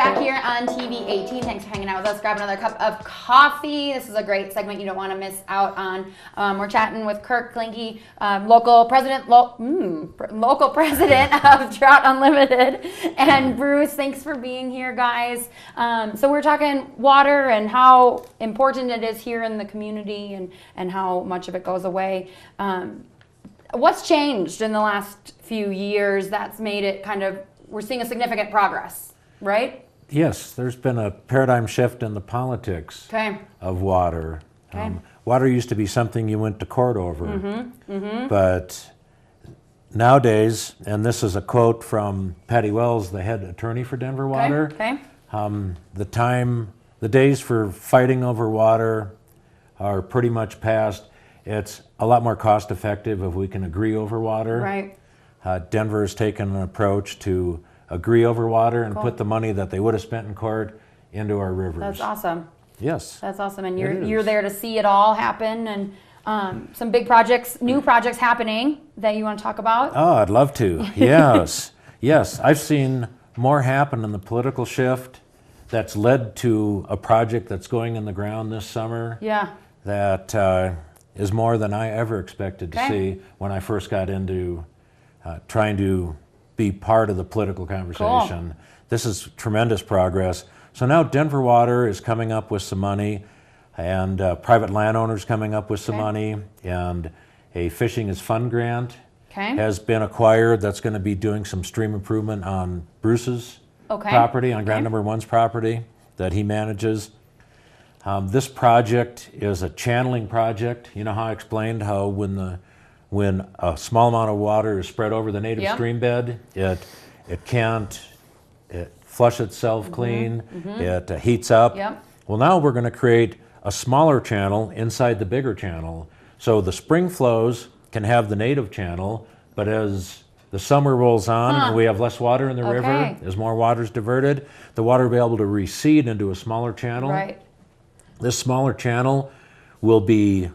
back here on TV 18. Thanks for hanging out with us. Grab another cup of coffee. This is a great segment you don't want to miss out on. We're chatting with Kirk Klinke, local president of Trout Unlimited, and Bruce. Thanks for being here, guys. So we're talking water and how important it is here in the community, and how much of it goes away. What's changed in the last few years that's made it we're seeing a significant progress, right? Yes, there's been a paradigm shift in the politics of water. Water used to be something you went to court over, but nowadays, and this is a quote from Patty Wells, the head attorney for Denver Water, the days for fighting over water are pretty much past. It's a lot more cost effective if we can agree over water. Right. Denver has taken an approach to agree over water and put the money that they would have spent in court into our rivers. That's awesome. Yes. That's awesome. And you're there to see it all happen, and some big projects, new projects happening that you want to talk about? Oh, I'd love to. Yes. Yes. I've seen more happen in the political shift that's led to a project that's going in the ground this summer. Yeah. That is more than I ever expected to see when I first got into trying to be part of the political conversation. Cool. This is tremendous progress. So now Denver Water is coming up with some money, and private landowners coming up with some money, and a Fishing is Fun grant has been acquired that's going to be doing some stream improvement on Bruce's property, on Grant Number One's property that he manages. This project is a channeling project. You know how I explained how when a small amount of water is spread over the native stream bed, it can't flush itself clean, it heats up. Well, now we're going to create a smaller channel inside the bigger channel. So the spring flows can have the native channel, but as the summer rolls on and we have less water in the river, as more water is diverted, the water will be able to recede into a smaller channel. Right. This smaller channel will be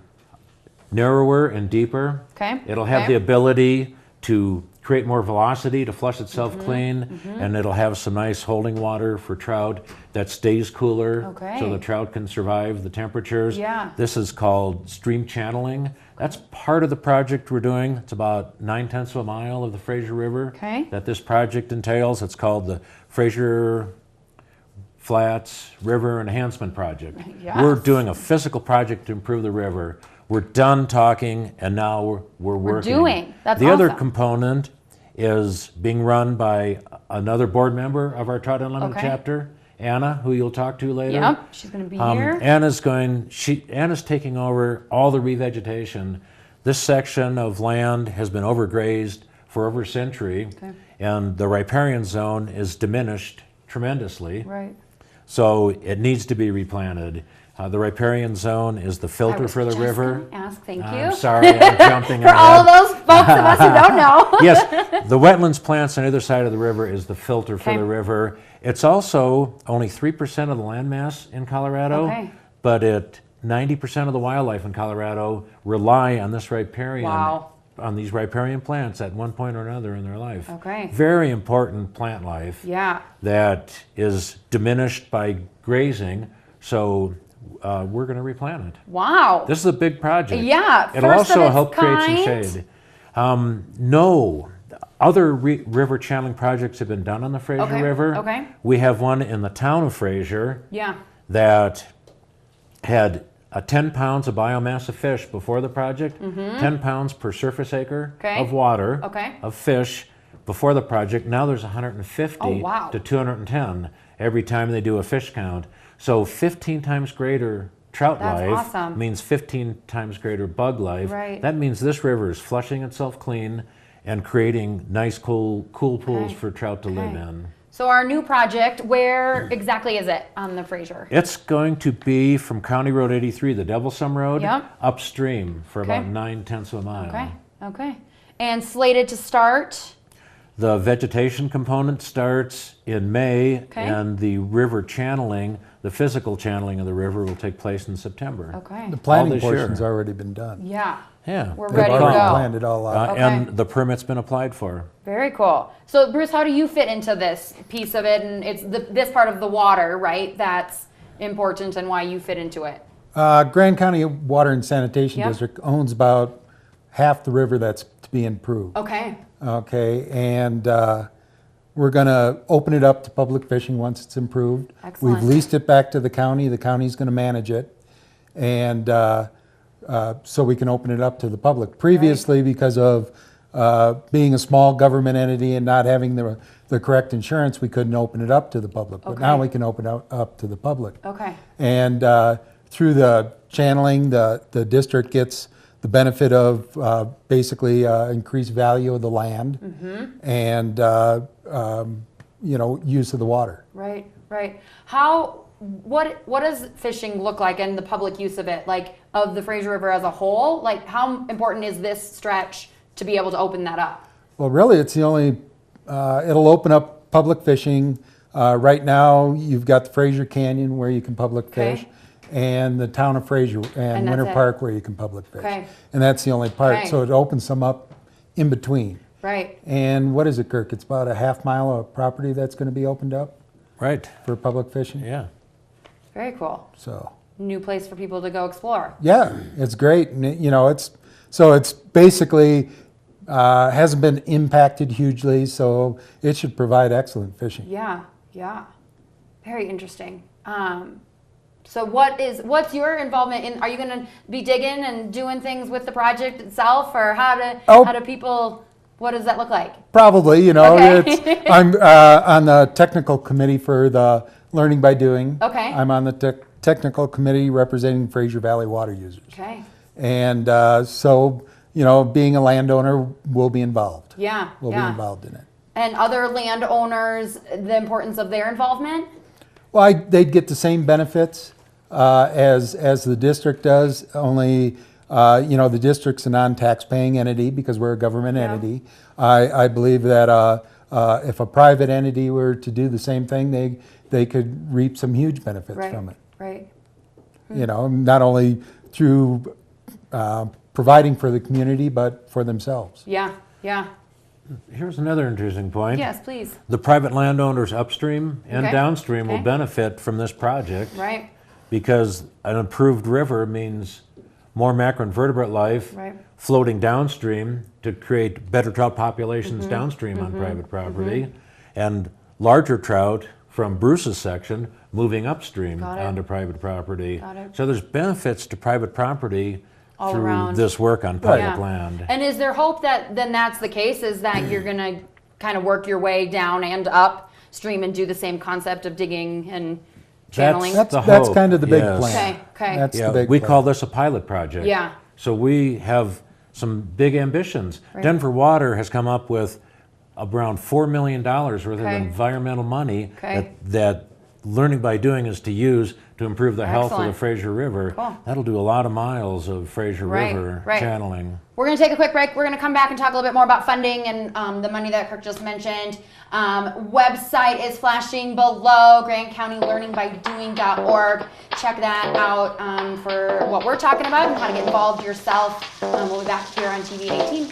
narrower and deeper. It'll have the ability to create more velocity to flush itself clean, and it'll have some nice holding water for trout that stays cooler so the trout can survive the temperatures. This is called stream channeling. That's part of the project we're doing. It's about 9/10 of a mile of the Fraser River that this project entails. It's called the Fraser Flats River Enhancement Project. We're doing a physical project to improve the river. We're done talking, and now we're working. That's the other component is being run by another board member of our Trout Unlimited chapter, Anna, who you'll talk to later. Yep, she's going to be here. Anna's taking over all the revegetation. This section of land has been overgrazed for over a century, and the riparian zone is diminished tremendously. Right. So it needs to be replanted. The riparian zone is the filter for the river. Thank you. I'm sorry, I'm jumping for all those folks of us who don't know. Yes, the wetlands plants on either side of the river is the filter for the river. It's also only 3% of the landmass in Colorado, but 90% of the wildlife in Colorado rely on this riparian, on these riparian plants at one point or another in their life. Very important plant life that is diminished by grazing. So we're going to replant it. Wow. This is a big project. Yeah. It'll also help create some shade. No other river channeling projects have been done on the Fraser River. We have one in the town of Fraser that had 10 pounds of biomass of fish before the project, 10 pounds per surface acre of water of fish before the project. Now there's 150 to 210 every time they do a fish count. So 15 times greater trout life means 15 times greater bug life. That means this river is flushing itself clean and creating nice, cool pools for trout to live in. So our new project, where exactly is it on the Fraser? It's going to be from County Road 83, the Devil-Some Road, upstream for about 9/10 of a mile. Okay. And slated to start? The vegetation component starts in May, and the river channeling, the physical channeling of the river, will take place in September. The planning portion's already been done. Yeah. we're good ready to call. go. Planned it all out. Okay. And the permit's been applied for. Very cool. So Bruce, how do you fit into this piece of it? And it's this part of the water, right? That's important and why you fit into it. Grand County Water and Sanitation Yep. District owns about half the river that's to be improved. Okay. Okay, and we're going to open it up to public fishing once it's improved. Excellent. We've leased it back to the county. The county's going to manage it, and so we can open it up to the public. Previously, because of being a small government entity and not having the correct insurance, we couldn't open it up to the public. But now Okay. we can open it up to the public. Okay. And through the channeling, the district gets the benefit of basically increased value of the land and use of the water. Right. Right. What does fishing look like and the public use of it, like of the Fraser River as a whole? Like how important is this stretch to be able to open that up? Well, really, it's the only. It'll open up public fishing. Right now, you've got the Fraser Canyon where you can public Okay. fish, and the town of Fraser and that's Winter it. Park where you can public fish. Okay. And that's the only part. Okay. So it opens some up in between. Right. And what is it, Kirk? It's about a half mile of property that's going to be opened up Right. for public fishing. Yeah. Very cool. So New place for people to go explore. yeah, it's great, and it's basically hasn't been impacted hugely, so it should provide excellent fishing. Yeah. Yeah. Very interesting. So what's your involvement in? Are you going to be digging and doing things with the project itself, or how do people? What does that look like? Probably, Okay. I'm on the technical committee for the Learning by Doing. Okay. I'm on the technical committee representing Fraser Valley water users. Okay. And so, being a landowner, we'll be involved. Yeah. We'll yeah. be involved in it. And other landowners, the importance of their involvement? Well, they'd get the same benefits as the district does, only, the district's a non-tax-paying entity because we're a government Yeah. entity. I believe that if a private entity were to do the same thing, they could reap some huge benefits Right. from it. Right. Not only through providing for the community, but for themselves. Yeah. Yeah. Here's another interesting point. Yes, please. The private landowners upstream and Okay. downstream will Okay. benefit from this project Right. because an improved river means more macroinvertebrate life Right. floating downstream to create better trout populations Mm-hmm. downstream on private property, and larger trout from Bruce's section moving upstream Got it. onto private property. Got it. So there's benefits to private property All through around. this work on private Yeah. land. And is there hope that then that's the case, is that you're going to kind of work your way down and upstream and do the same concept of digging and channeling? That's the That's hope, kind of the big yes. plan. Okay. That's Yeah, the big we plan. call this a pilot project. Yeah. So we have some big ambitions. Right. Denver Water has come up with around $4 million worth of Okay. environmental money Okay. that Learning by Doing is to use to improve the health of the Excellent. Fraser River. Cool. That'll do a lot of miles of Fraser Right, River right. channeling. We're going to take a quick break. We're going to come back and talk a little bit more about funding and the money that Kirk just mentioned. Website is flashing below, grandcountylearningbydoing.org. Check that out for what we're talking about and how to get involved yourself. We'll be back here on TV at 18.